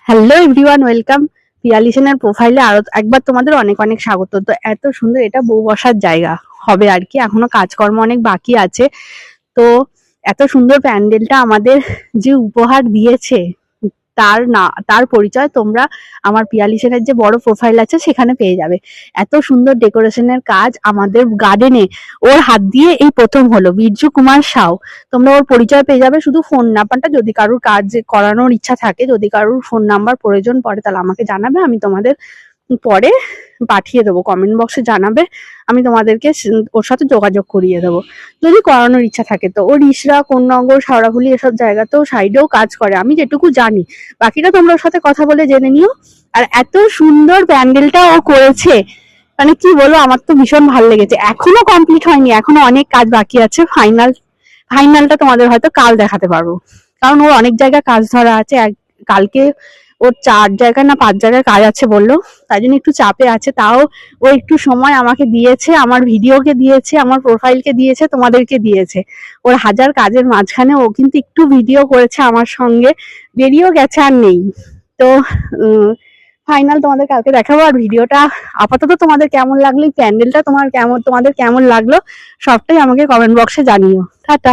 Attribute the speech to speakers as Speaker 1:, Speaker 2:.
Speaker 1: Hello everyone, welcome পিয়ালিসেনের প্রোফাইলে আরো একবার তোমাদের অনেক অনেক স্বাগত। তো এত সুন্দর, এটা বউ বসার জায়গা হবে আর কি, এখনো কাজকর্ম অনেক বাকি আছে। তো এত সুন্দর প্যান্ডেলটা আমাদের যে উপহার দিয়েছে, তার পরিচয় তোমরা আমার পিয়ালিসেনের যে বড় প্রোফাইল আছে সেখানে পেয়ে যাবে। এত সুন্দর ডেকোরেশনের কাজ আমাদের গার্ডেনে ওর হাত দিয়ে এই প্রথম হলো। বীরজু কুমার সাউ, তোমরা ওর পরিচয় পেয়ে যাবে। শুধু ফোন নাম্বারটা, যদি কারোর কাজ করানোর ইচ্ছা থাকে, যদি কারোর ফোন নাম্বার প্রয়োজন পড়ে, তাহলে আমাকে জানাবে, আমি তোমাদের পরে পাঠিয়ে দেবো। কমেন্ট বক্সে জানাবে, আমি তোমাদেরকে ওর সাথে যোগাযোগ করিয়ে দেবো যদি করানোর ইচ্ছা থাকে। তো ওর ইসরা, কোন্নগর, শেওড়াফুলি এসব জায়গাতেও সাইডেও কাজ করে, আমি যেটুকু জানি। বাকিটা তোমরা ওর সাথে কথা বলে জেনে নিও। আর এত সুন্দর প্যান্ডেলটা ও করেছে, মানে কি বলবো, আমার তো ভীষণ ভালো লেগেছে। এখনো কমপ্লিট হয়নি, এখনো অনেক কাজ বাকি আছে। ফাইনালটা তোমাদের হয়তো কাল দেখাতে পারবো, কারণ ওর অনেক জায়গায় কাজ ধরা আছে। কালকে ওর 4 জায়গায় না 5 জায়গায় কাজ আছে বললো, তাই জন্য একটু চাপে আছে। তাও ও একটু সময় আমাকে দিয়েছে, আমার ভিডিওকে দিয়েছে, আমার প্রোফাইলকে দিয়েছে, তোমাদেরকে দিয়েছে। ওর হাজার কাজের মাঝখানে ও কিন্তু একটু ভিডিও করেছে আমার সঙ্গে, বেরিয়েও গেছে আর নেই। তো ফাইনাল তোমাদের কালকে দেখাবো। আর ভিডিওটা আপাতত তোমাদের কেমন লাগলো, প্যান্ডেলটা তোমাদের কেমন লাগলো, সবটাই আমাকে কমেন্ট বক্সে জানিও। টাটা।